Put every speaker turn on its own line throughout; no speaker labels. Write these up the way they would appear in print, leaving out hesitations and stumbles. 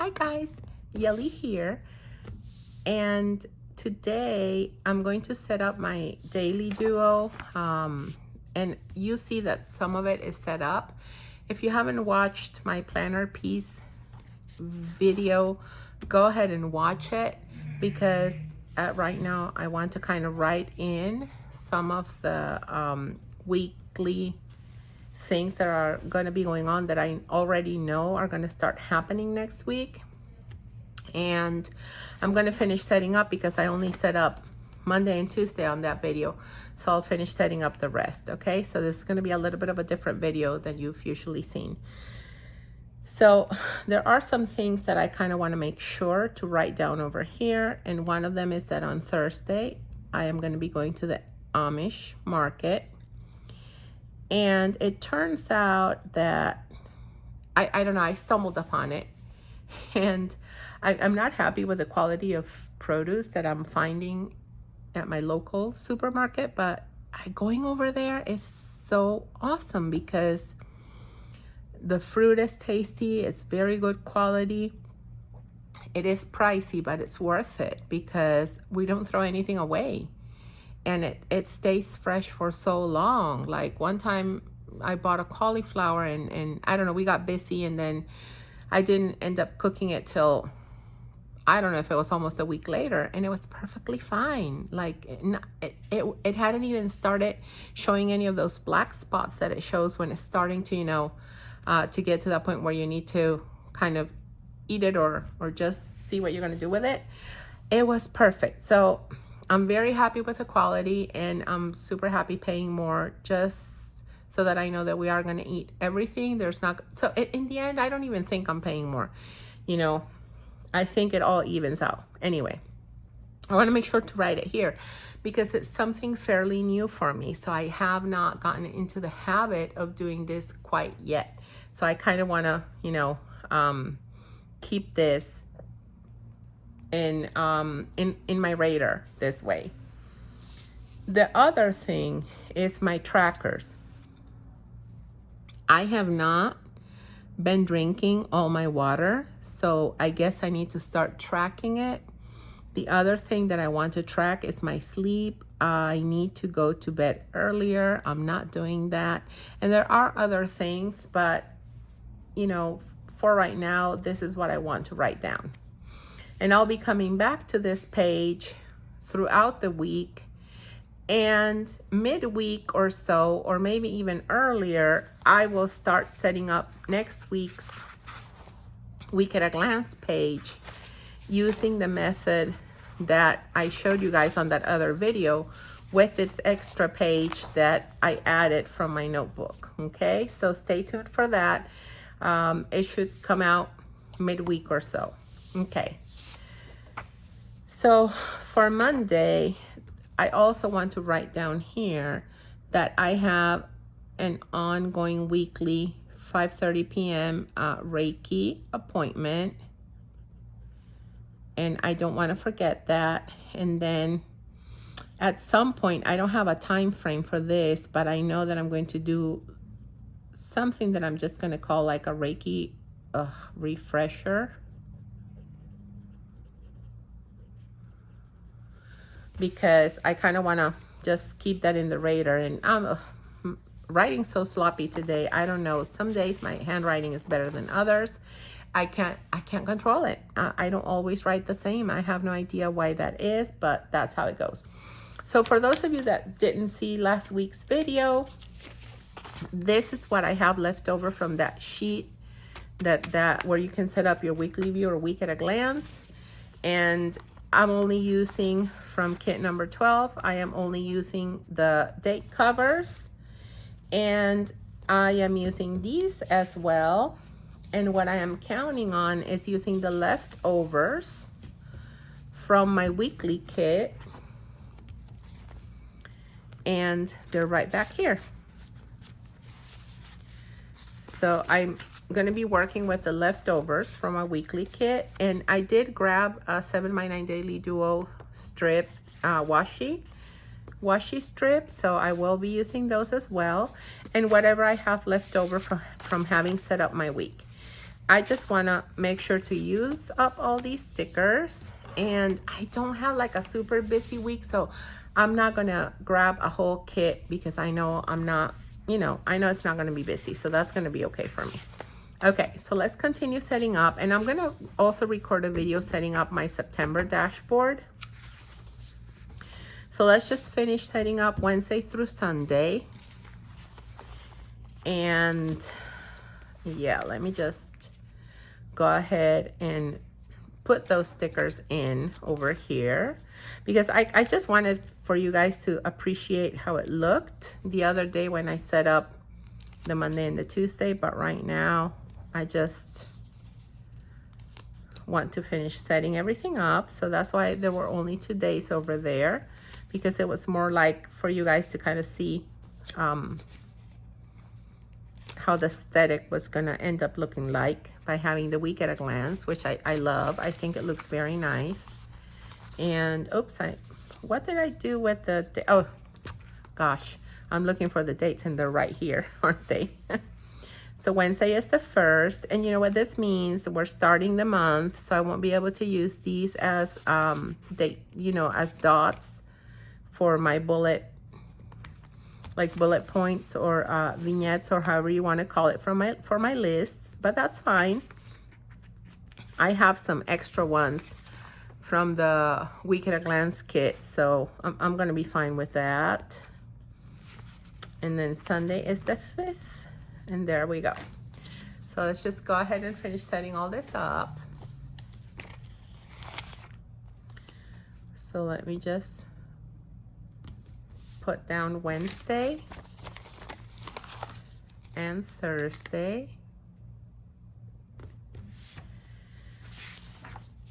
Hi guys, Yelly here, and today I'm going to set up my daily duo, and you see that some of it is set up. If you haven't watched my planner piece video, go ahead and watch it, because right now I want to kind of write in some of the weekly things that are going to be going on that I already know are going to start happening next week. And I'm going to finish setting up because I only set up Monday and Tuesday on that video, so I'll finish setting up the rest. Okay, so this is going to be a little bit of a different video than you've usually seen. So there are some things that I kind of want to make sure to write down over here, and one of them is that on Thursday I am going to be going to the Amish market. And it turns out that I don't know, I stumbled upon it, and I'm not happy with the quality of produce that I'm finding at my local supermarket, but going over there is so awesome because the fruit is tasty, it's very good quality. It is pricey, but it's worth it because we don't throw anything away. And it stays fresh for so long. Like one time I bought a cauliflower and I don't know, we got busy, and then I didn't end up cooking it till, I don't know if it was almost a week later, and it was perfectly fine. Like it hadn't even started showing any of those black spots that it shows when it's starting to, you know, to get to that point where you need to kind of eat it or just see what you're gonna do with it. It was perfect. So I'm very happy with the quality, and I'm super happy paying more just so that I know that we are going to eat everything. There's not, so in the end, I don't even think I'm paying more. You know, I think it all evens out. Anyway, I want to make sure to write it here because it's something fairly new for me. So I have not gotten into the habit of doing this quite yet. So I kind of want to, you know, keep this in my radar this way. The other thing is my trackers. I have not been drinking all my water, so I guess I need to start tracking it. The other thing that I want to track is my sleep. I need to go to bed earlier. I'm not doing that. And there are other things, but you know, for right now, this is what I want to write down. And I'll be coming back to this page throughout the week, and midweek or so, or maybe even earlier, I will start setting up next week's Week at a Glance page using the method that I showed you guys on that other video with this extra page that I added from my notebook. Okay, so stay tuned for that. It should come out midweek or so. Okay. So for Monday, I also want to write down here that I have an ongoing weekly 5:30 p.m. Reiki appointment. And I don't want to forget that. And then at some point, I don't have a time frame for this, but I know that I'm going to do something that I'm just going to call like a Reiki refresher. Because I kind of want to just keep that in the radar. And I'm writing so sloppy today. I don't know. Some days my handwriting is better than others. I can't control it. I don't always write the same. I have no idea why that is, but that's how it goes. So for those of you that didn't see last week's video, this is what I have left over from that sheet that where you can set up your weekly view or Week at a Glance. And I'm only using from kit number 12. I am only using the date covers, and I am using these as well. And what I am counting on is using the leftovers from my weekly kit, and they're right back here. So I'm going to be working with the leftovers from a weekly kit, and I did grab a 7x9 Daily Duo strip washi strip, so I will be using those as well, and whatever I have left over from having set up my week. I just want to make sure to use up all these stickers. And I don't have like a super busy week, so I'm not going to grab a whole kit because I know I'm not, you know, I know it's not going to be busy. So that's going to be okay for me. Okay, so let's continue setting up. And I'm going to also record a video setting up my September dashboard. So let's just finish setting up Wednesday through Sunday. And yeah, let me just go ahead and put those stickers in over here because I just wanted for you guys to appreciate how it looked the other day when I set up the Monday and the Tuesday, but right now I just want to finish setting everything up. So that's why there were only 2 days over there, because it was more like for you guys to kind of see how the aesthetic was gonna end up looking like by having the week at a glance, which I love. I think it looks very nice. And oops, what did I do with the, oh gosh, I'm looking for the dates and they're right here, aren't they? So Wednesday is the 1st, and you know what this means? We're starting the month, so I won't be able to use these as date, you know, as dots for my bullet, like bullet points or vignettes or however you want to call it for my lists, but that's fine. I have some extra ones from the Week at a Glance kit, so I'm gonna be fine with that. And then Sunday is the 5th, and there we go. So let's just go ahead and finish setting all this up. So let me just put down Wednesday and Thursday,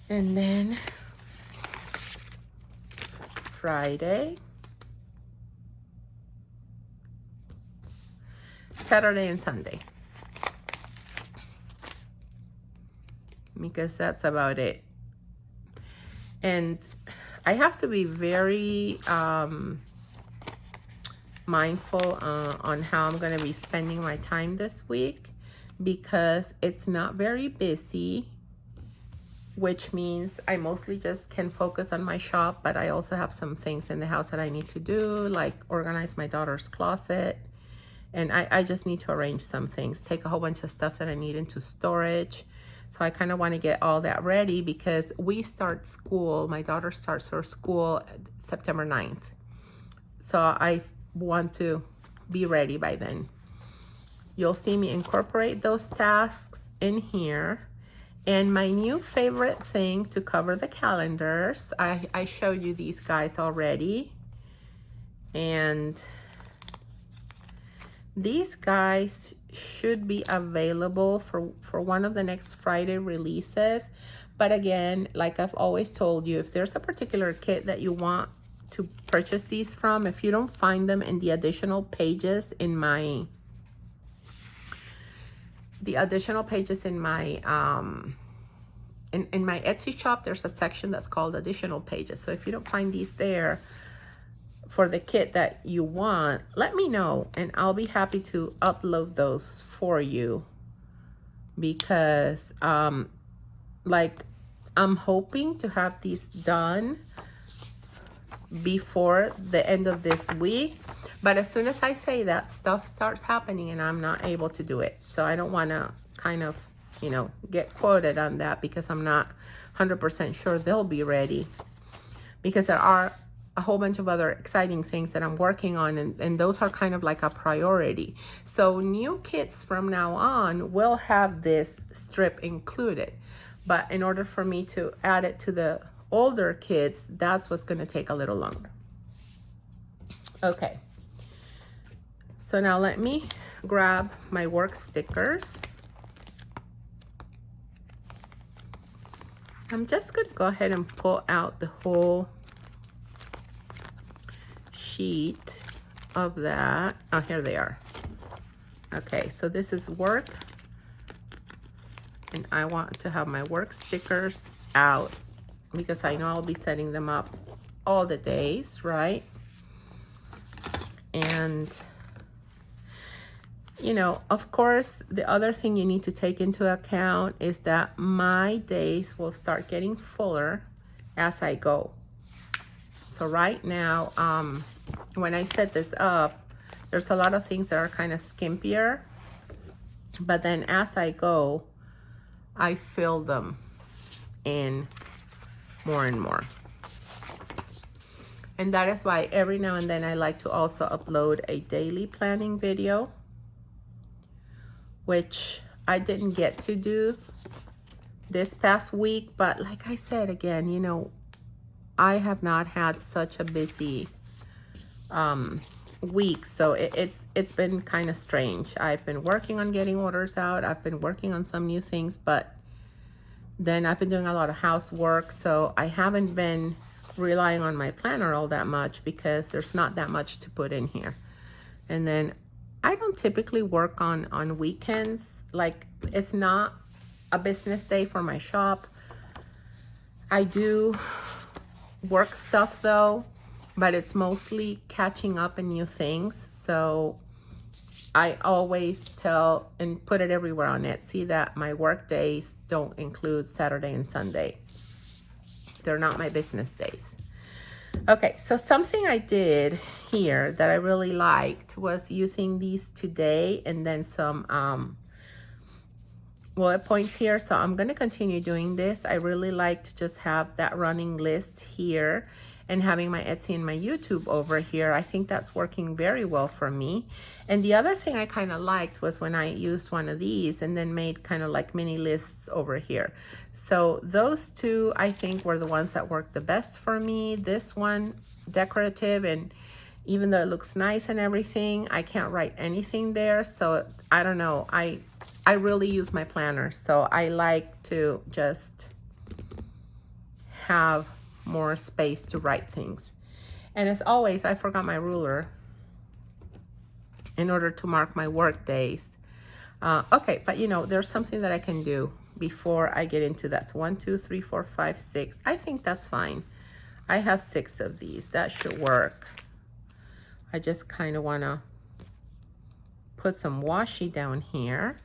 and then Friday, Saturday, and Sunday, because that's about it. And I have to be very mindful on how I'm going to be spending my time this week, because it's not very busy, which means I mostly just can focus on my shop, but I also have some things in the house that I need to do, like organize my daughter's closet, and I just need to arrange some things, take a whole bunch of stuff that I need into storage. So I kind of want to get all that ready because we start school, my daughter starts her school September 9th. So I want to be ready by then. You'll see me incorporate those tasks in here. And my new favorite thing to cover the calendars, I showed you these guys already. And these guys should be available for one of the next Friday releases. But again, like I've always told you, if there's a particular kit that you want to purchase these from, if you don't find them in the additional pages in my in my Etsy shop, there's a section that's called additional pages. So if you don't find these there for the kit that you want, let me know and I'll be happy to upload those for you, because like I'm hoping to have these done before the end of this week. But as soon as I say that, stuff starts happening and I'm not able to do it. So I don't want to kind of, you know, get quoted on that, because I'm not 100% sure they'll be ready, because there are a whole bunch of other exciting things that I'm working on, and those are kind of like a priority. So new kits from now on will have this strip included, but in order for me to add it to the older kits, that's what's going to take a little longer. Okay, so now let me grab my work stickers. I'm just going to go ahead and pull out the whole sheet of that. Oh, here they are. Okay, so this is work, and I want to have my work stickers out because I know I'll be setting them up all the days, right? And you know, of course, the other thing you need to take into account is that my days will start getting fuller as I go. So right now, when I set this up, there's a lot of things that are kind of skimpier, but then as I go, I fill them in more and more. And that is why every now and then I like to also upload a daily planning video, which I didn't get to do this past week. But like I said, again, you know, I have not had such a busy week. So it's been kind of strange. I've been working on getting orders out. I've been working on some new things, but then I've been doing a lot of housework. So I haven't been relying on my planner all that much because there's not that much to put in here. And then I don't typically work on weekends. Like, it's not a business day for my shop. I do work stuff though, but it's mostly catching up in new things. So I always tell and put it everywhere on Etsy that my work days don't include Saturday and Sunday. They're not my business days. Okay, so something I did here that I really liked was using these today and then some bullet points here. So I'm going to continue doing this. I really like to just have that running list here and having my Etsy and my YouTube over here. I think that's working very well for me. And the other thing I kind of liked was when I used one of these and then made kind of like mini lists over here. So those two, I think, were the ones that worked the best for me. This one, decorative, and even though it looks nice and everything, I can't write anything there. So I don't know. I really use my planner. So I like to just have more space to write things. And as always, I forgot my ruler in order to mark my work days. Okay, but you know, there's something that I can do before I get into that. So 1, 2, 3, 4, 5, 6. I think that's fine. I have 6 of these. That should work. I just kind of want to put some washi down here.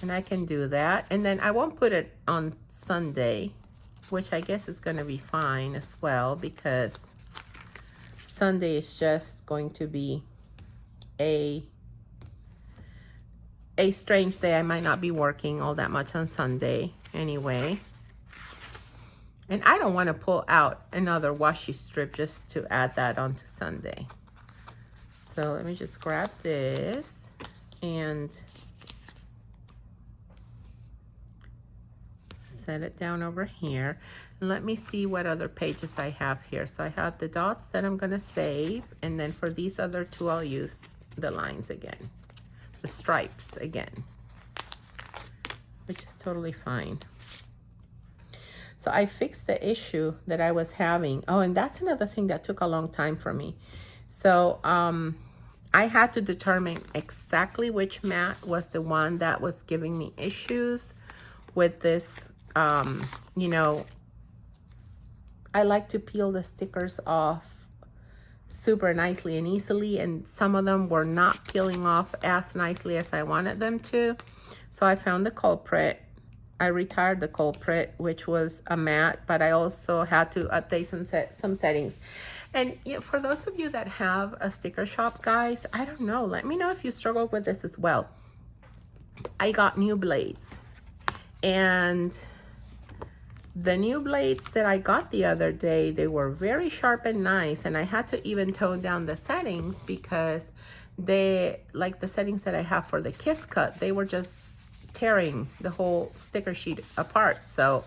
And I can do that. And then I won't put it on Sunday, which I guess is going to be fine as well, because Sunday is just going to be a strange day. I might not be working all that much on Sunday anyway. And I don't want to pull out another washi strip just to add that onto Sunday. So let me just grab this and set it down over here. And let me see what other pages I have here. So I have the dots that I'm going to save. And then for these other two, I'll use the lines again, the stripes again, which is totally fine. So I fixed the issue that I was having. Oh, and that's another thing that took a long time for me. So I had to determine exactly which mat was the one that was giving me issues with this. You know, I like to peel the stickers off super nicely and easily, and some of them were not peeling off as nicely as I wanted them to. So I found the culprit. I retired the culprit, which was a mat, but I also had to update some settings. And you know, for those of you that have a sticker shop, guys, I don't know, let me know if you struggle with this as well. I got new blades, and the new blades that I got the other day, they were very sharp and nice, and I had to even tone down the settings because they, like the settings that I have for the Kiss Cut, they were just tearing the whole sticker sheet apart. So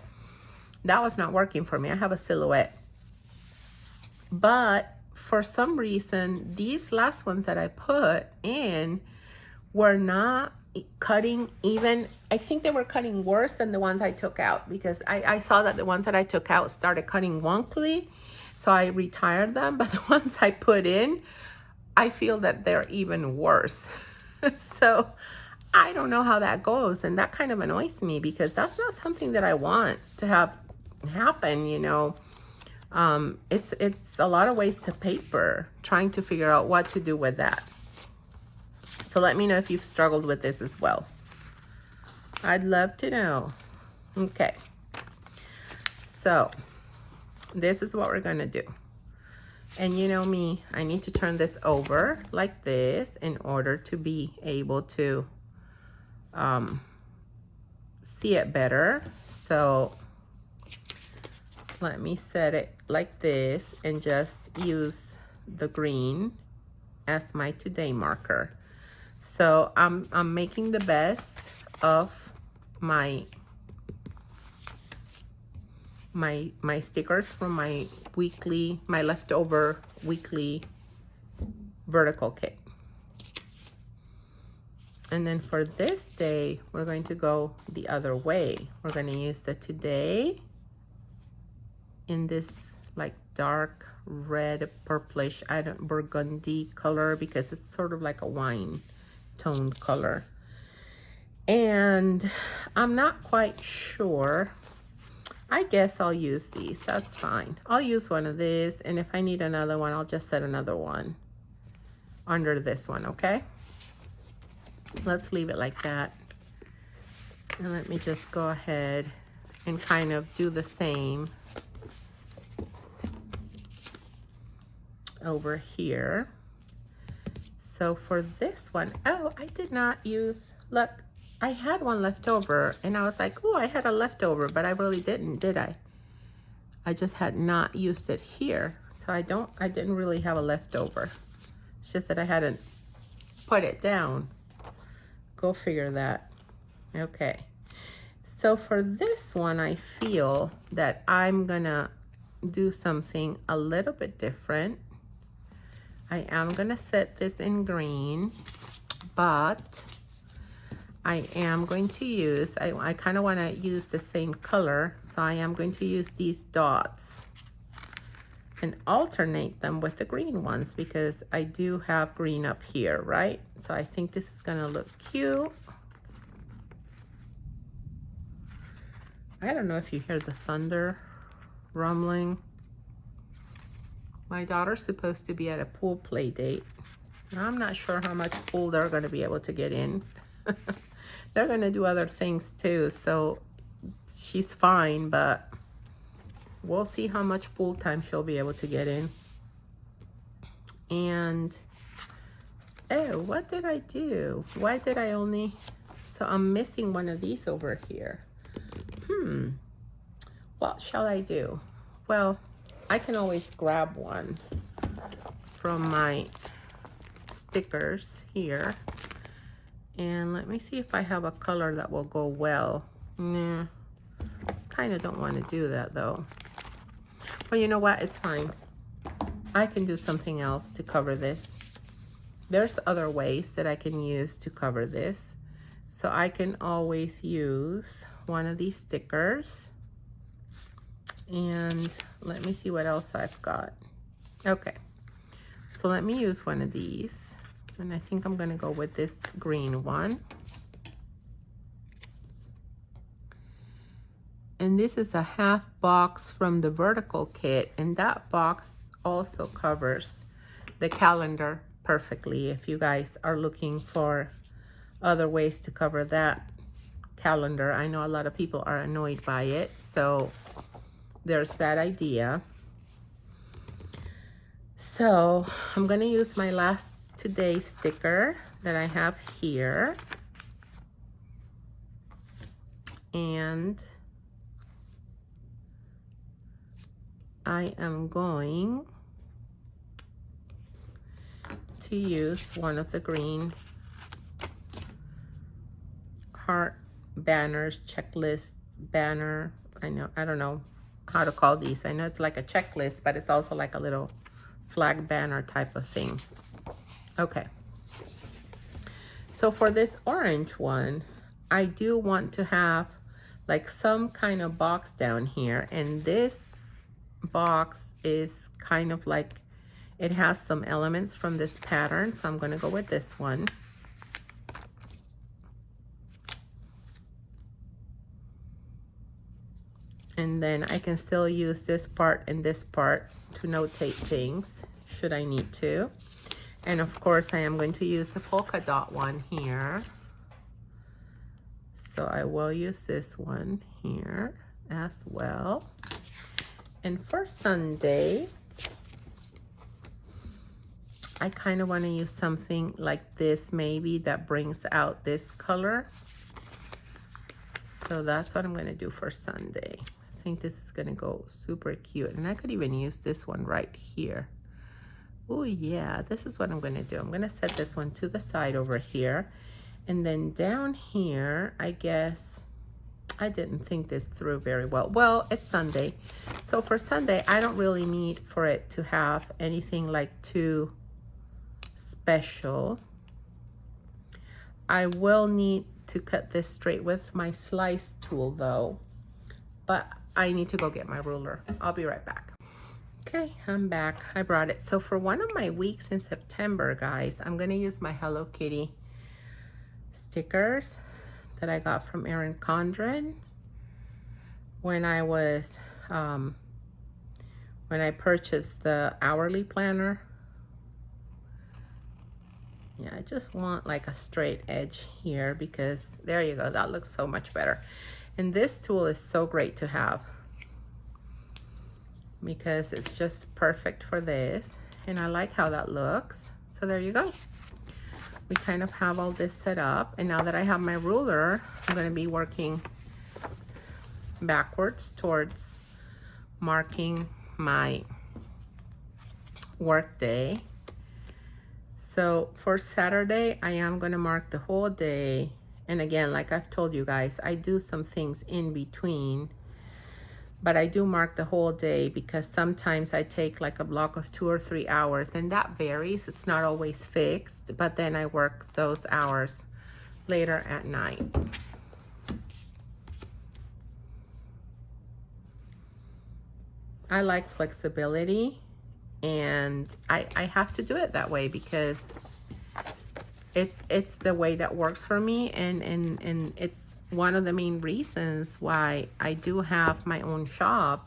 that was not working for me. I have a silhouette. But for some reason, these last ones that I put in were not cutting even. I think they were cutting worse than the ones I took out, because I saw that the ones that I took out started cutting wonkily, so I retired them. But the ones I put in, I feel that they're even worse. So I don't know how that goes, and that kind of annoys me because that's not something that I want to have happen, you know. It's a lot of waste of paper trying to figure out what to do with that. So let me know if you've struggled with this as well. I'd love to know. Okay. So this is what we're gonna do. And you know me, I need to turn this over like this in order to be able to see it better. So let me set it like this and just use the green as my today marker. So I'm making the best of my stickers from my leftover weekly vertical kit. And then for this day, we're going to go the other way. We're going to use the today in this like dark red purplish, burgundy color, because it's sort of like a wine toned color. And I'm not quite sure. I guess I'll use these. That's fine. I'll use one of these, and if I need another one, I'll just set another one under this one, okay? Let's leave it like that. And let me just go ahead and kind of do the same over here. So for this one, oh, I did not use, look, I had one left over and I was like, oh, I had a leftover, but I really didn't, did I? I just had not used it here. So I didn't really have a leftover. It's just that I hadn't put it down. Go figure that. Okay. So for this one, I feel that I'm gonna do something a little bit different. I am gonna set this in green, but I am going to use, I kind of want to use the same color, so I am going to use these dots and alternate them with the green ones because I do have green up here, right? So I think this is going to look cute. I don't know if you hear the thunder rumbling. My daughter's supposed to be at a pool play date. I'm not sure how much pool they're going to be able to get in. They're going to do other things too, so she's fine, but we'll see how much pool time she'll be able to get in. And, oh, what did I do? Why did I only, so I'm missing one of these over here. What shall I do? Well, I can always grab one from my stickers here. And let me see if I have a color that will go well. Nah, kind of don't want to do that though. Well, you know what? It's fine. I can do something else to cover this. There's other ways that I can use to cover this. So I can always use one of these stickers. And let me see what else I've got. Okay. So let me use one of these. And I think I'm going to go with this green one. And this is a half box from the vertical kit. And that box also covers the calendar perfectly. If you guys are looking for other ways to cover that calendar, I know a lot of people are annoyed by it. So there's that idea. So I'm going to use my last today sticker that I have here, and I am going to use one of the green heart banners, checklist banner. I don't know how to call these. I know it's like a checklist, but it's also like a little flag banner type of thing. Okay, so for this orange one, I do want to have like some kind of box down here, and this box is kind of like, it has some elements from this pattern, so I'm going to go with this one. And then I can still use this part and this part to notate things should I need to. And of course, I am going to use the polka dot one here. So I will use this one here as well. And for Sunday, I kind of want to use something like this maybe that brings out this color. So that's what I'm going to do for Sunday. I think this is going to go super cute. And I could even use this one right here. Oh yeah, this is what I'm going to do. I'm going to set this one to the side over here. And then down here, I guess, I didn't think this through very well. Well, it's Sunday. So for Sunday, I don't really need for it to have anything like too special. I will need to cut this straight with my slice tool though, but I need to go get my ruler. I'll be right back. Okay, I'm back. I brought it. So for one of my weeks in September, guys, I'm gonna use my Hello Kitty stickers that I got from Erin Condren when I was when I purchased the hourly planner. Yeah, I just want like a straight edge here because there you go, that looks so much better. And this tool is so great to have because it's just perfect for this. And I like how that looks. So there you go. We kind of have all this set up. And now that I have my ruler, I'm gonna be working backwards towards marking my work day. So for Saturday, I am going to mark the whole day. And again, like I've told you guys, I do some things in between, but I do mark the whole day because sometimes I take like a block of 2 or 3 hours, and that varies. It's not always fixed, but then I work those hours later at night. I like flexibility. And I have to do it that way because it's the way that works for me, and it's one of the main reasons why I do have my own shop,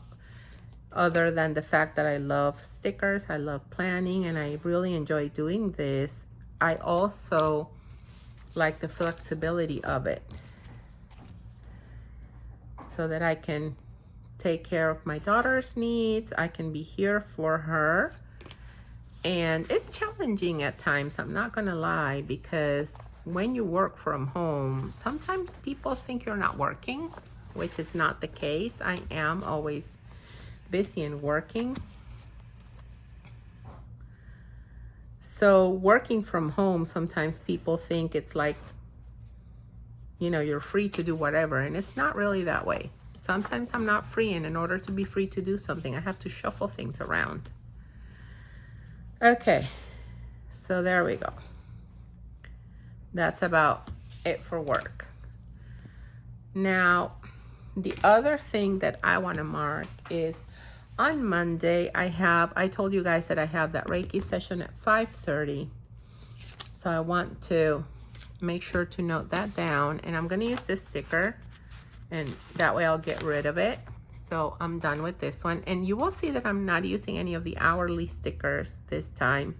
other than the fact that I love stickers, I love planning, and I really enjoy doing this. I also like the flexibility of it so that I can take care of my daughter's needs. I can be here for her. And it's challenging at times, I'm not gonna lie, because when you work from home, sometimes people think you're not working, which is not the case. I am always busy and working. So working from home, sometimes people think it's like, you know, you're free to do whatever, and it's not really that way. Sometimes I'm not free, and in order to be free to do something, I have to shuffle things around. Okay, so there we go. That's about it for work. Now, the other thing that I want to mark is on Monday, I told you guys that I have that Reiki session at 5:30. So I want to make sure to note that down, and I'm going to use this sticker, and that way I'll get rid of it. So I'm done with this one, and you will see that I'm not using any of the hourly stickers this time.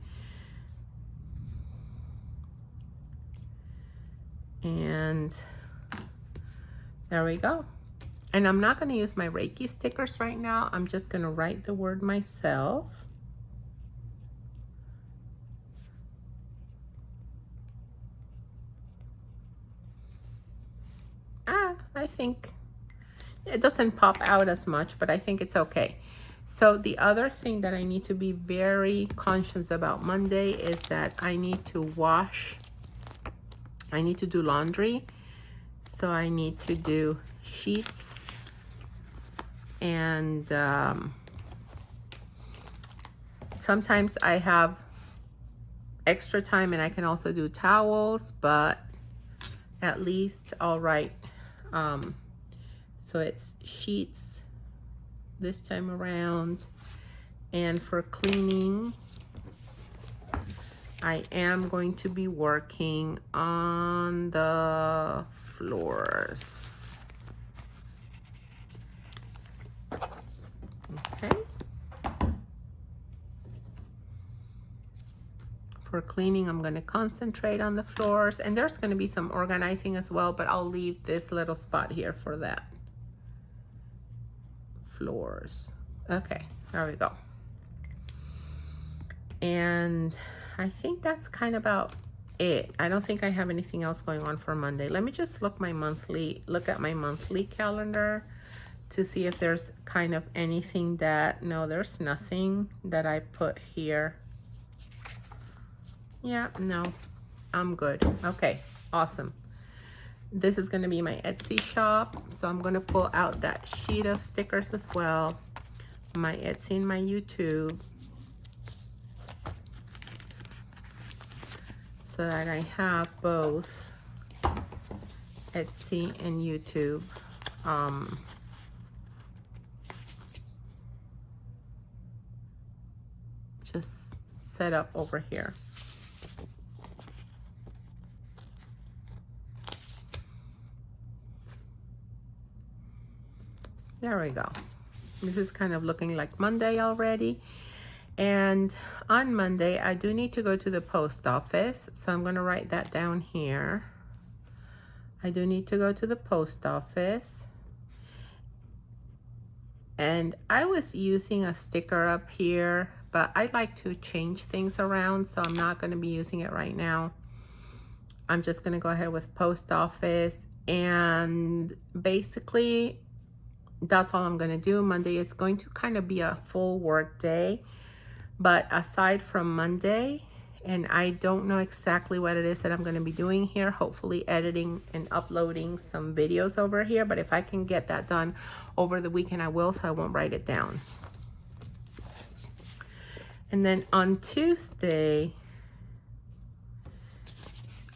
And there we go. And I'm not going to use my Reiki stickers right now. I'm just going to write the word myself. I think it doesn't pop out as much, but I think it's okay. So the other thing that I need to be very conscious about Monday is that I need to wash. I need to do laundry. So I need to do sheets and sometimes I have extra time and I can also do towels, but at least I'll write. So it's sheets this time around. And for cleaning, I am going to be working on the floors. Okay. For cleaning, I'm going to concentrate on the floors, and there's going to be some organizing as well, but I'll leave this little spot here for that. Floors. Okay, there we go. And I think that's kind of about it. I don't think I have anything else going on for Monday. Let me just look at my monthly calendar to see if there's kind of anything that, no, there's nothing that I put here. Yeah, no, I'm good. Okay, awesome. This is going to be my Etsy shop. So I'm going to pull out that sheet of stickers as well. My Etsy and my YouTube. So that I have both Etsy and YouTube. Just set up over here. There we go. This is kind of looking like Monday already. And on Monday, I do need to go to the post office. So I'm going to write that down here. I do need to go to the post office. And I was using a sticker up here, but I'd like to change things around. So I'm not going to be using it right now. I'm just going to go ahead with post office. And basically, that's all I'm going to do. Monday is going to kind of be a full work day. But aside from Monday, and I don't know exactly what it is that I'm going to be doing here, hopefully editing and uploading some videos over here. But if I can get that done over the weekend, I will, so I won't write it down. And then on Tuesday,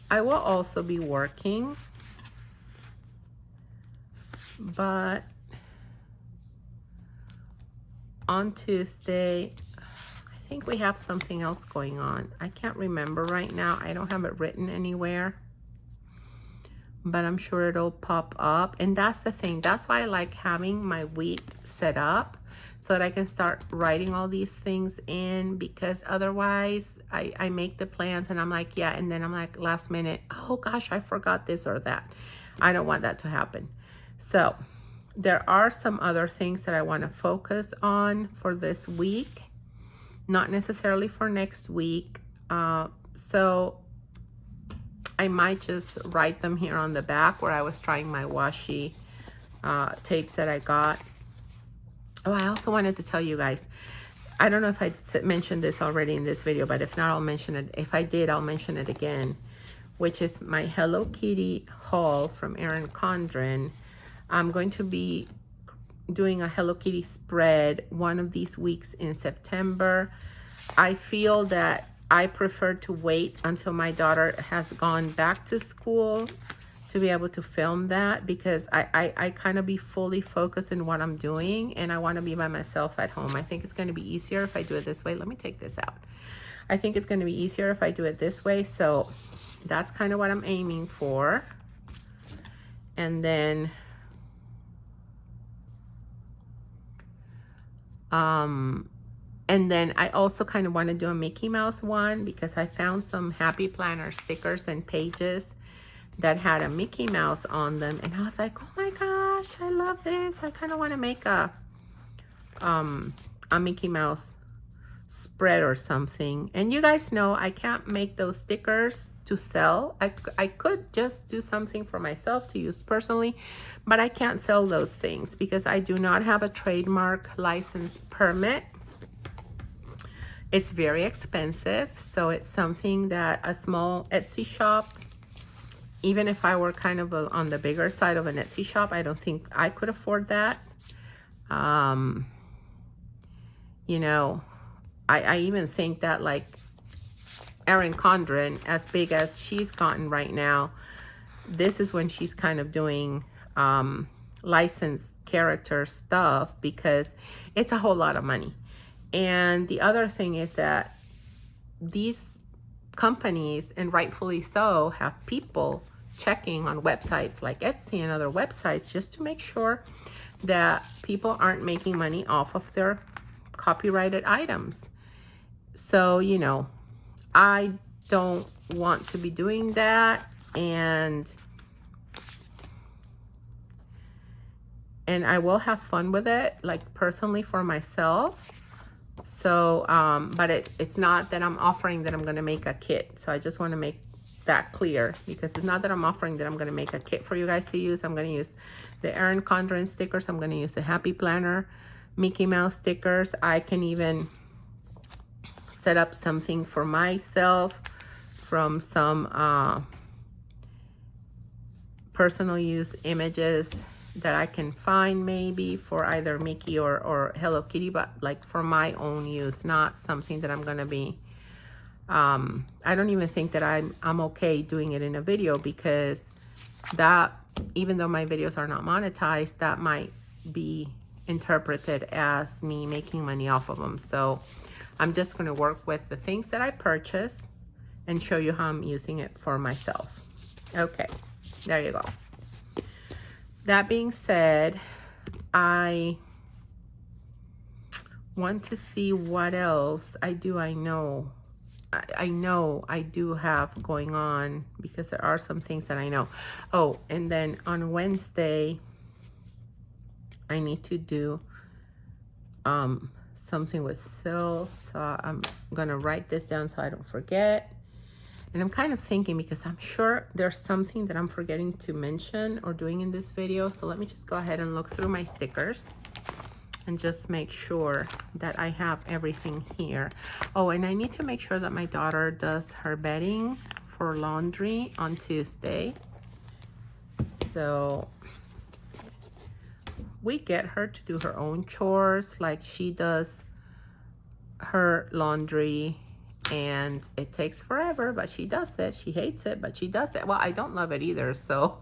I will also be working. But on Tuesday, I think we have something else going on. I can't remember right now. I don't have it written anywhere, but I'm sure it'll pop up. And that's the thing. That's why I like having my week set up so that I can start writing all these things in, because otherwise I make the plans and I'm like, yeah, and then I'm like last minute, oh gosh, I forgot this or that. I don't want that to happen. So there are some other things that I want to focus on for this week, not necessarily for next week. So I might just write them here on the back where I was trying my washi tapes that I got. Oh, I also wanted to tell you guys, I don't know if I mentioned this already in this video, but if not, I'll mention it. If I did, I'll mention it again, which is my Hello Kitty haul from Erin Condren. I'm going to be doing a Hello Kitty spread one of these weeks in September. I feel that I prefer to wait until my daughter has gone back to school to be able to film that, because I kind of be fully focused in what I'm doing and I want to be by myself at home. I think it's going to be easier if I do it this way. Let me take this out. I think it's going to be easier if I do it this way. So that's kind of what I'm aiming for. And then I also kind of want to do a Mickey Mouse one, because I found some Happy Planner stickers and pages that had a Mickey Mouse on them, and I was like, oh my gosh, I love this. I kind of want to make a Mickey Mouse spread or something. And you guys know I can't make those stickers to sell. I could just do something for myself to use personally, but I can't sell those things because I do not have a trademark license permit. It's very expensive, so it's something that a small Etsy shop, even if I were kind of on the bigger side of an Etsy shop, I don't think I could afford that. You know, I even think that like Erin Condren, as big as she's gotten right now, this is when she's kind of doing licensed character stuff, because it's a whole lot of money. And the other thing is that these companies, and rightfully so, have people checking on websites like Etsy and other websites just to make sure that people aren't making money off of their copyrighted items. So, you know, I don't want to be doing that, and I will have fun with it, like personally for myself. So, but it's not that I'm offering that I'm going to make a kit. So I just want to make that clear, because it's not that I'm offering that I'm going to make a kit for you guys to use. I'm going to use the Erin Condren stickers. I'm going to use the Happy Planner Mickey Mouse stickers. I can even set up something for myself from some personal use images that I can find, maybe for either Mickey or Hello Kitty, but like for my own use, not something that I'm gonna be I don't even think that I'm okay doing it in a video, because that, even though my videos are not monetized, that might be interpreted as me making money off of them. So I'm just going to work with the things that I purchase and show you how I'm using it for myself. Okay, there you go. That being said, I want to see what else I know I do have going on, because there are some things that I know. Oh, and then on Wednesday, I need to do something with Sil. So I'm gonna write this down so I don't forget. And I'm kind of thinking, because I'm sure there's something that I'm forgetting to mention or doing in this video. So let me just go ahead and look through my stickers and just make sure that I have everything here. Oh, and I need to make sure that my daughter does her bedding for laundry on Tuesday. So we get her to do her own chores, like she does her laundry, and it takes forever, but she does it. She hates it, but she does it. Well, I don't love it either, so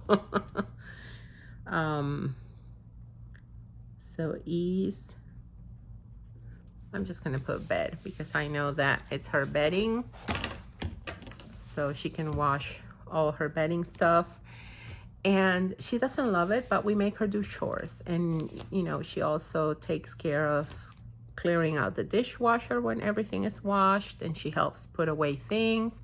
so ease, I'm just gonna put bed, because I know that it's her bedding, so she can wash all her bedding stuff. And she doesn't love it, but we make her do chores. And you know, she also takes care of clearing out the dishwasher when everything is washed, and she helps put away things.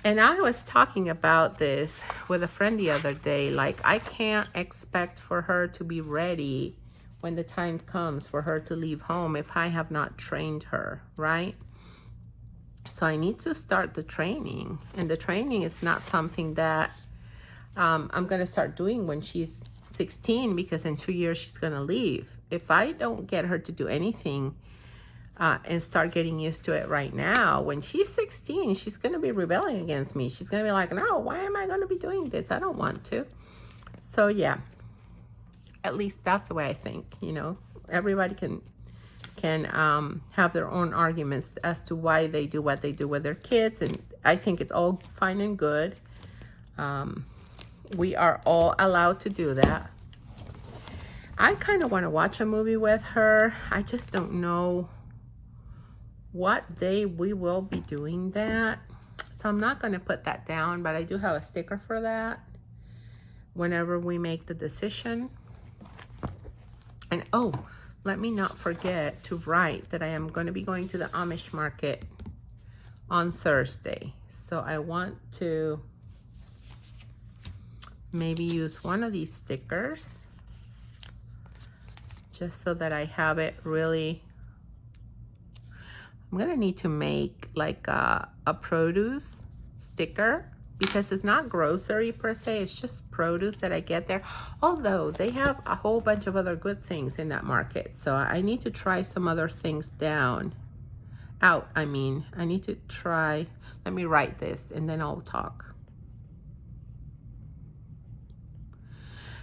And I was talking about this with a friend the other day, like I can't expect for her to be ready when the time comes for her to leave home if I have not trained her, right? So I need to start the training, and the training is not something that I'm gonna start doing when she's 16, because in 2 years she's gonna leave. If I don't get her to do anything and start getting used to it right now, when she's 16, she's gonna be rebelling against me. She's gonna be like, no, why am I gonna be doing this? I don't want to. So yeah, at least that's the way I think. You know, everybody can have their own arguments as to why they do what they do with their kids, and I think it's all fine and good. We are all allowed to do that. I kind of want to watch a movie with her. I just don't know what day we will be doing that. So I'm not going to put that down, but I do have a sticker for that whenever we make the decision. And oh, let me not forget to write that I am going to be going to the Amish market on Thursday. So I want to maybe use one of these stickers just so that I have it really. I'm gonna need to make like a produce sticker, because it's not grocery per se, it's just produce that I get there. Although they have a whole bunch of other good things in that market. So I need to try some other things out. I need to try, let me write this and then I'll talk.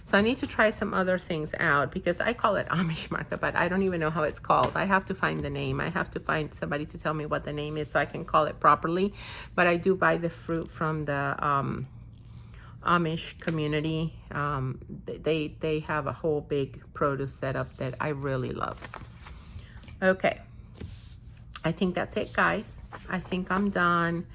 So I need to try some other things out, because I call it Amish market, but I don't even know how it's called. I have to find the name. I have to find somebody to tell me what the name is so I can call it properly. But I do buy the fruit from the Amish community. They have a whole big produce setup that I really love. Okay, I think that's it, guys. I think I'm done.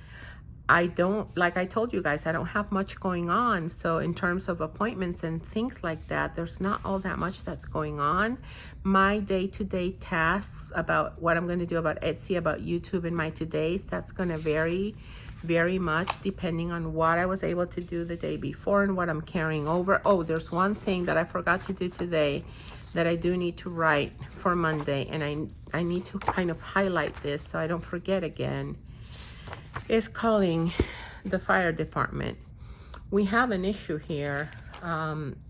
I don't, like I told you guys, I don't have much going on. So in terms of appointments and things like that, there's not all that much that's going on. My day-to-day tasks about what I'm going to do about Etsy, about YouTube, and my todays, that's going to vary very much depending on what I was able to do the day before and what I'm carrying over. Oh, there's one thing that I forgot to do today that I do need to write for Monday, and I need to kind of highlight this so I don't forget again. Is calling the fire department. We have an issue here.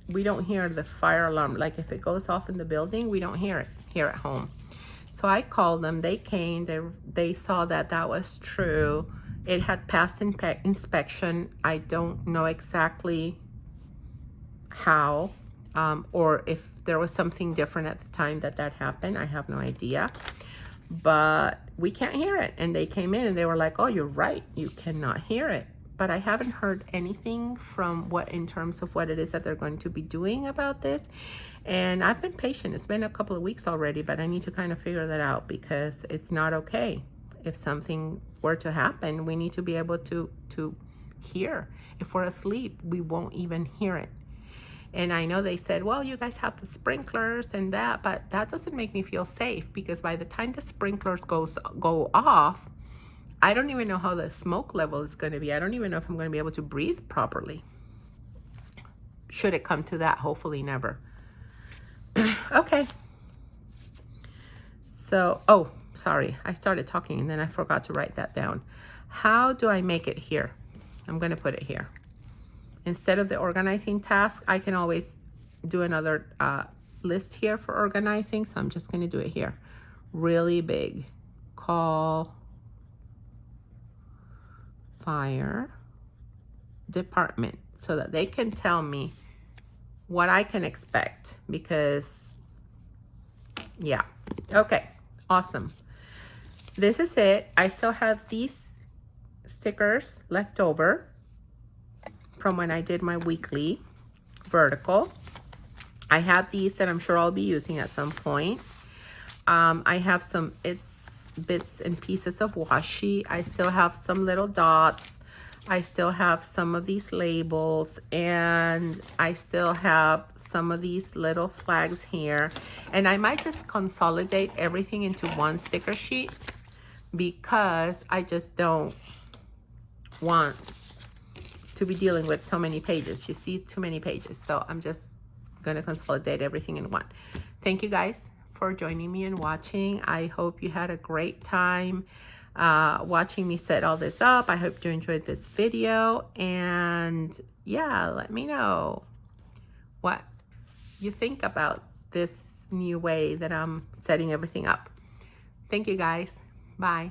We don't hear the fire alarm. Like if it goes off in the building, we don't hear it here at home. So I called them. They came. They saw that that was true. It had passed inspection. I don't know exactly how, or if there was something different at the time that happened. I have no idea. But we can't hear it. And they came in and they were like, oh, you're right, you cannot hear it. But I haven't heard anything from in terms of what it is that they're going to be doing about this. And I've been patient. It's been a couple of weeks already, but I need to kind of figure that out because it's not okay. If something were to happen, we need to be able to hear. If we're asleep, we won't even hear it. And I know they said, well, you guys have the sprinklers and that, but that doesn't make me feel safe because by the time the sprinklers go off, I don't even know how the smoke level is going to be. I don't even know if I'm going to be able to breathe properly. Should it come to that, hopefully never. Okay. So, oh, sorry. I started talking and then I forgot to write that down. How do I make it here? I'm going to put it here. Instead of the organizing task, I can always do another list here for organizing. So I'm just going to do it here. Really big. Call fire department so that they can tell me what I can expect because, yeah. Okay, awesome. This is it. I still have these stickers left over from when I did my weekly vertical. I have these that I'm sure I'll be using at some point. I have some bits and pieces of washi. I still have some little dots. I still have some of these labels, and I still have some of these little flags here. And I might just consolidate everything into one sticker sheet because I just don't want to be dealing with so many pages. You see too many pages. So I'm just going to consolidate everything in one. Thank you guys for joining me and watching. I hope you had a great time watching me set all this up. I hope you enjoyed this video. And yeah, let me know what you think about this new way that I'm setting everything up. Thank you guys. Bye.